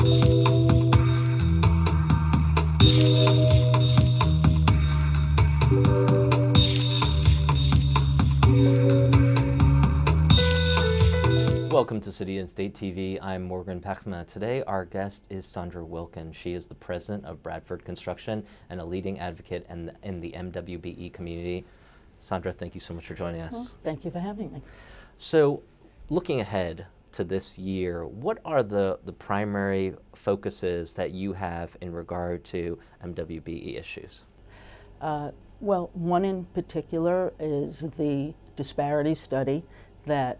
Welcome to City and State TV. I'm Morgan Pechma. Today our guest is Sandra Wilkin. She is the president of Bradford Construction and a leading advocate in the MWBE community. Sandra, thank you so much for joining us. Well, thank you for having me. So, looking ahead to this year, what are the primary focuses that you have in regard to MWBE issues? Well, one in particular is the disparity study that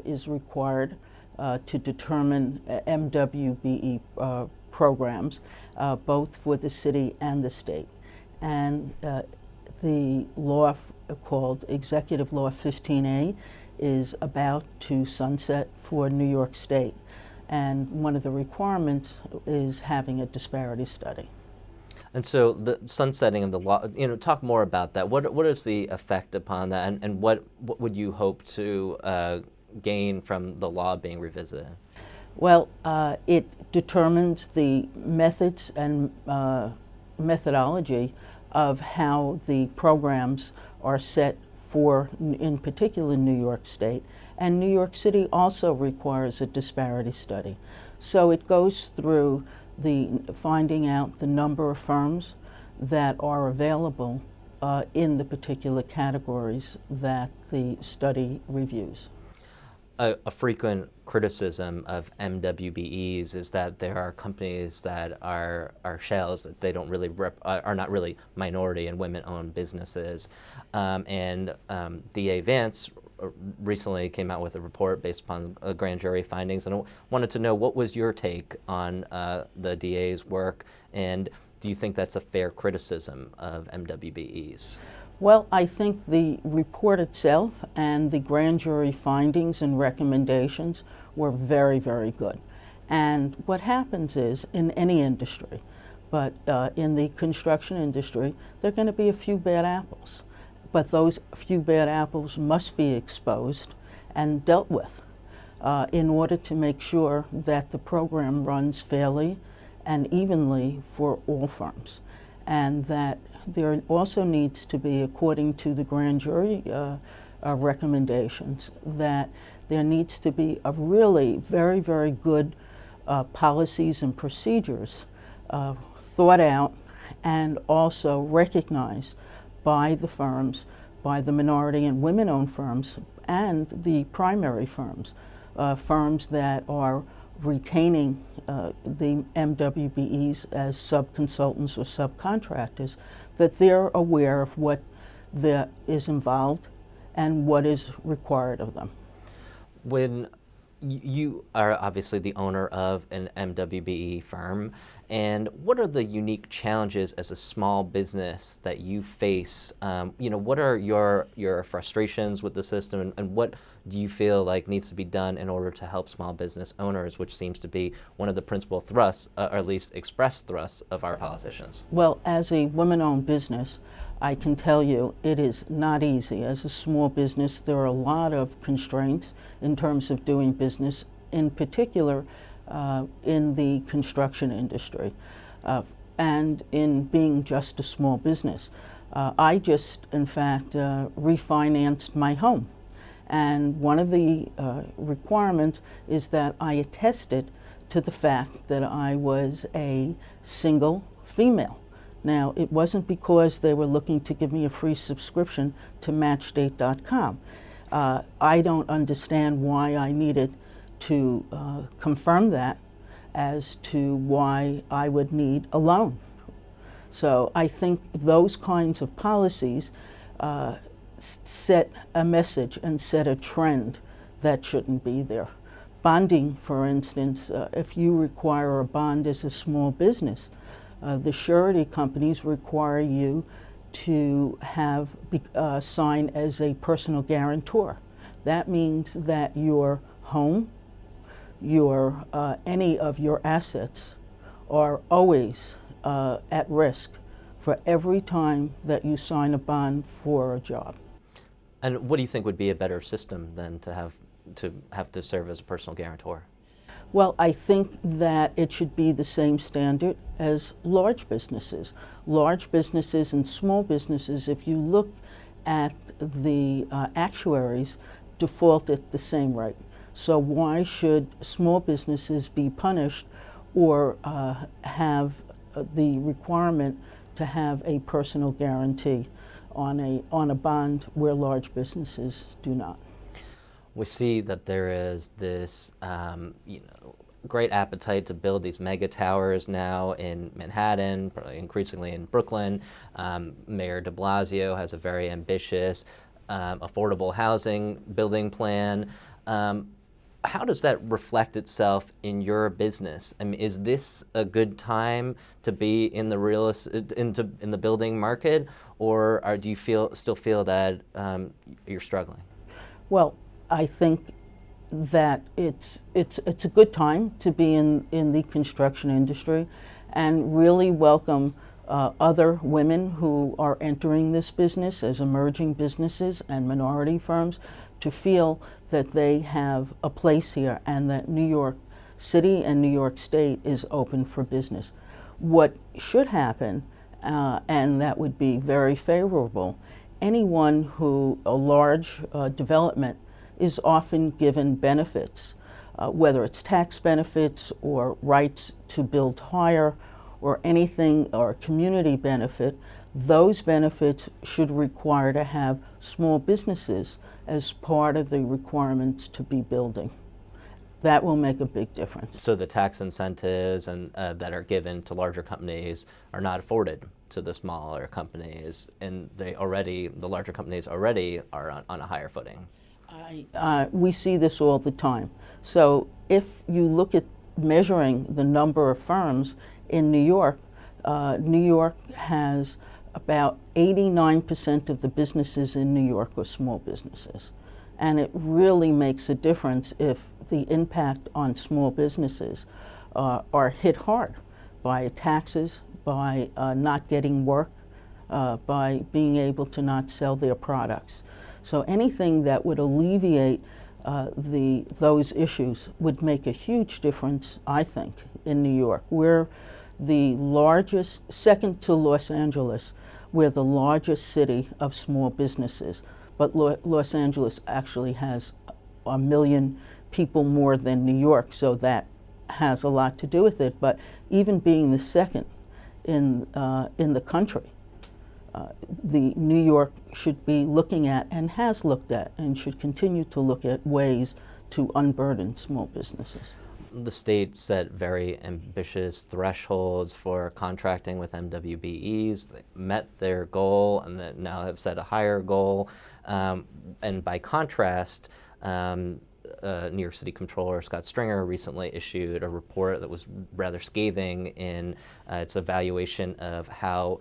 is required to determine MWBE programs, both for the city and the state. And the law called Executive Law 15A is about to sunset for New York State. And one of the requirements is having a disparity study. And so the sunsetting of the law, talk more about that. What is the effect upon that, and what would you hope to gain from the law being revisited? Well, it determines the methods and methodology of how the programs are set for, in particular, New York State. And New York City also requires a disparity study. So it goes through finding out the number of firms that are available in the particular categories that the study reviews. A frequent criticism of MWBEs is that there are companies that are shells, that they don't really are not really minority and women-owned businesses. DA Vance recently came out with a report based upon grand jury findings, and I wanted to know, what was your take on the DA's work, and do you think that's a fair criticism of MWBEs? Well, I think the report itself and the grand jury findings and recommendations were very, very good. And what happens is, in any industry, but in the construction industry, there are going to be a few bad apples. But those few bad apples must be exposed and dealt with in order to make sure that the program runs fairly and evenly for all firms. And that there also needs to be, according to the grand jury recommendations, that there needs to be a really very, very good policies and procedures thought out and also recognized by the firms, by the minority and women-owned firms, and the primary firms, firms that are retaining the MWBEs as sub-consultants or subcontractors, that they're aware of what is involved and what is required of them. When you are obviously the owner of an MWBE firm, and what are the unique challenges as a small business that you face? What are your frustrations with the system, and what do you feel like needs to be done in order to help small business owners, which seems to be one of the principal thrusts, or at least expressed thrusts, of our politicians? Well, as a women-owned business, I can tell you it is not easy. As a small business, there are a lot of constraints in terms of doing business, in particular in the construction industry, and in being just a small business. I just, in fact, refinanced my home. And one of the requirements is that I attested to the fact that I was a single female. Now, it wasn't because they were looking to give me a free subscription to Matchdate.com. I don't understand why I needed to confirm that as to why I would need a loan. So I think those kinds of policies set a message and set a trend that shouldn't be there. Bonding, for instance, if you require a bond as a small business, the surety companies require you to have sign as a personal guarantor. That means that your home, any of your assets are always at risk for every time that you sign a bond for a job. And what do you think would be a better system than to have to serve as a personal guarantor? Well, I think that it should be the same standard as large businesses. Large businesses and small businesses, if you look at the actuaries, default at the same rate. So why should small businesses be punished or have the requirement to have a personal guarantee on a bond where large businesses do not? We see that there is this, great appetite to build these mega towers now in Manhattan, probably increasingly in Brooklyn. Mayor de Blasio has a very ambitious affordable housing building plan. How does that reflect itself in your business? I mean, is this a good time to be in the in the building market, or do you still feel that you're struggling? Well, I think that it's a good time to be in the construction industry, and really welcome other women who are entering this business as emerging businesses and minority firms to feel that they have a place here and that New York City and New York State is open for business. What should happen, and that would be very favorable, anyone who a large development is often given benefits, whether it's tax benefits or rights to build higher or anything, or community benefit. Those benefits should require to have small businesses as part of the requirements to be building. That will make a big difference. So the tax incentives and that are given to larger companies are not afforded to the smaller companies, and the larger companies already are on a higher footing. We see this all the time. So if you look at measuring the number of firms in New York has about 89% of the businesses in New York are small businesses. And it really makes a difference if the impact on small businesses are hit hard by taxes, by not getting work, by being able to not sell their products. So anything that would alleviate those issues would make a huge difference, I think, in New York. We're the largest, second to Los Angeles, we're the largest city of small businesses. But Los Angeles actually has 1 million people more than New York, so that has a lot to do with it. But even being the second in the country, the New York should be looking at, and has looked at, and should continue to look at ways to unburden small businesses. The state set very ambitious thresholds for contracting with MWBEs. They met their goal and then now have set a higher goal. And by contrast, New York City Comptroller Scott Stringer recently issued a report that was rather scathing in its evaluation of how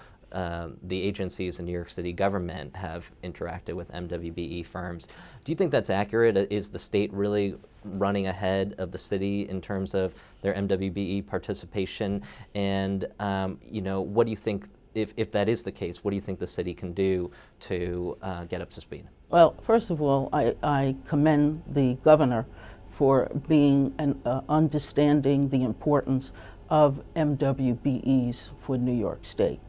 the agencies in New York City government have interacted with MWBE firms. Do you think that's accurate? Is the state really running ahead of the city in terms of their MWBE participation? And what do you think, if that is the case, what do you think the city can do to get up to speed? Well, first of all, I commend the governor for being understanding the importance of MWBEs for New York State.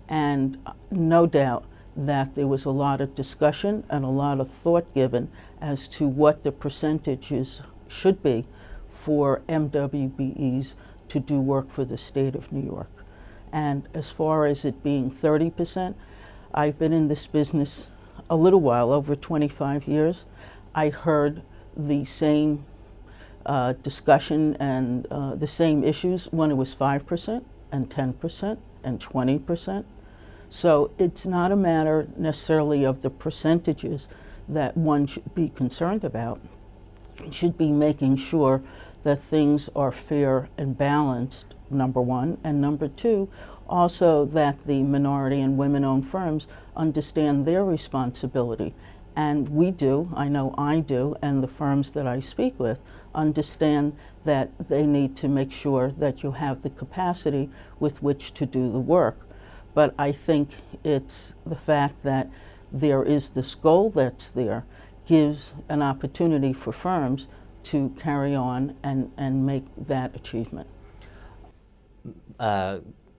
And no doubt that there was a lot of discussion and a lot of thought given as to what the percentages should be for MWBEs to do work for the state of New York. And as far as it being 30%, I've been in this business a little while, over 25 years. I heard the same discussion and the same issues when it was 5% and 10% and 20%. So it's not a matter necessarily of the percentages that one should be concerned about. It should be making sure that things are fair and balanced, number one, and number two, also that the minority and women-owned firms understand their responsibility. And we do, I know I do, and the firms that I speak with understand that they need to make sure that you have the capacity with which to do the work. But I think it's the fact that there is this goal that's there gives an opportunity for firms to carry on and make that achievement.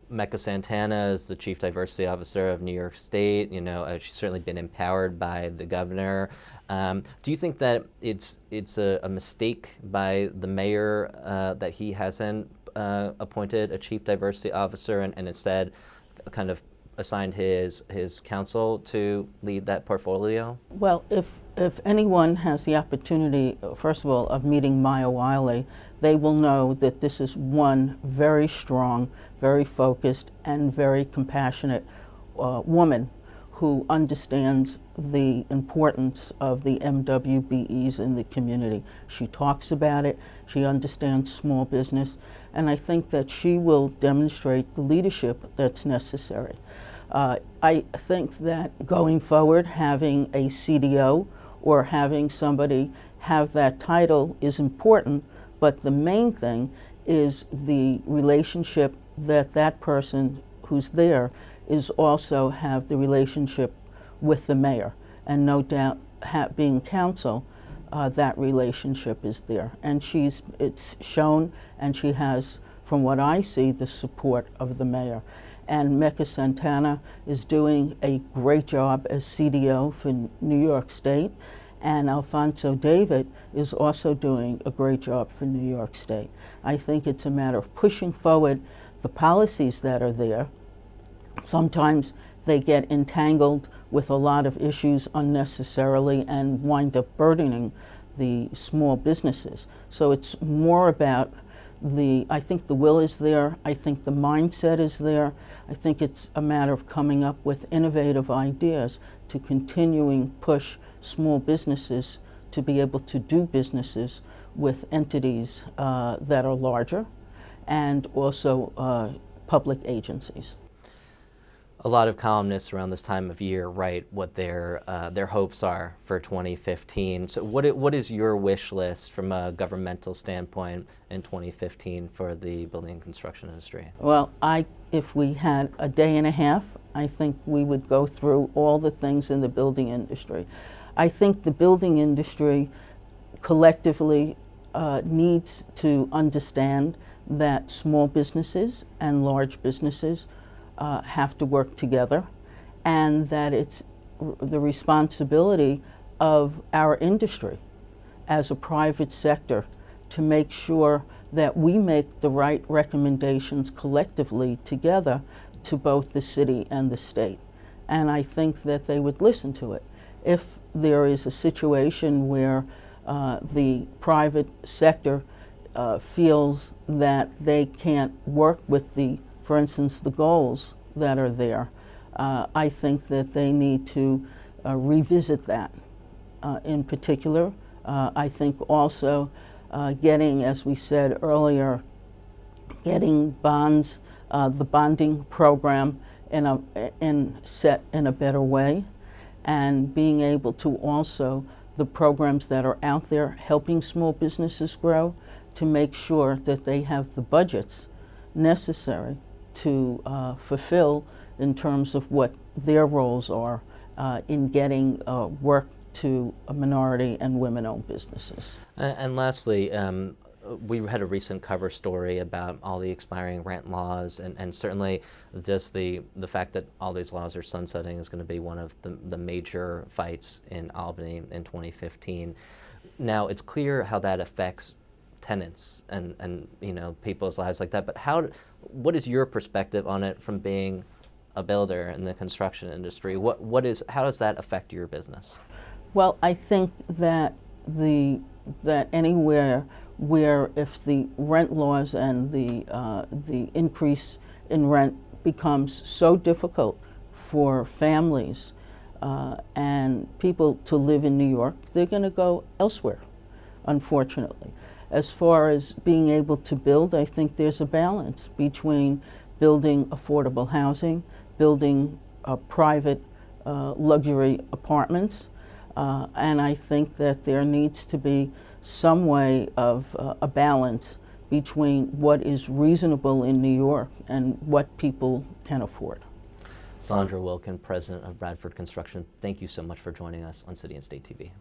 Mecca Santana is the Chief Diversity Officer of New York State. You know, she's certainly been empowered by the governor. Do you think that it's a mistake by the mayor that he hasn't appointed a Chief Diversity Officer and instead kind of assigned his counsel to lead that portfolio? Well, if anyone has the opportunity, first of all, of meeting Maya Wiley, they will know that this is one very strong, very focused, and very compassionate woman who understands the importance of the MWBEs in the community. She talks about it, she understands small business, and I think that she will demonstrate the leadership that's necessary. I think that going forward, having a CDO or having somebody have that title is important, but the main thing is the relationship that that person who's there is also have the relationship with the mayor. And no doubt, being counsel, that relationship is there. And it's shown, and she has, from what I see, the support of the mayor. And Mecca Santana is doing a great job as CDO for New York State, and Alfonso David is also doing a great job for New York State. I think it's a matter of pushing forward the policies that are there. Sometimes they get entangled with a lot of issues unnecessarily and wind up burdening the small businesses. So it's more about I think the will is there, I think the mindset is there, I think it's a matter of coming up with innovative ideas to continuing push small businesses to be able to do businesses with entities that are larger and also public agencies. A lot of columnists around this time of year write what their hopes are for 2015. So what is your wish list from a governmental standpoint in 2015 for the building and construction industry? Well, if we had a day and a half, I think we would go through all the things in the building industry. I think the building industry collectively needs to understand that small businesses and large businesses have to work together, and that it's the responsibility of our industry as a private sector to make sure that we make the right recommendations collectively together to both the city and the state. And I think that they would listen to it. If there is a situation where the private sector feels that they can't work with for instance, the goals that are there, I think that they need to revisit that. In particular, I think also getting, as we said earlier, getting bonds, the bonding program set in a better way, and being able to also, the programs that are out there helping small businesses grow, to make sure that they have the budgets necessary to fulfill in terms of what their roles are in getting work to minority and women-owned businesses. And lastly, we had a recent cover story about all the expiring rent laws, and certainly just the fact that all these laws are sunsetting is going to be one of the major fights in Albany in 2015. Now, it's clear how that affects tenants and people's lives like that, but what is your perspective on it from being a builder in the construction industry? How does that affect your business? Well, I think that that anywhere where if the rent laws and the increase in rent becomes so difficult for families and people to live in New York, they're going to go elsewhere, unfortunately. As far as being able to build, I think there's a balance between building affordable housing, building private luxury apartments, and I think that there needs to be some way of a balance between what is reasonable in New York and what people can afford. Sandra Wilkin, President of Bradford Construction, thank you so much for joining us on City and State TV.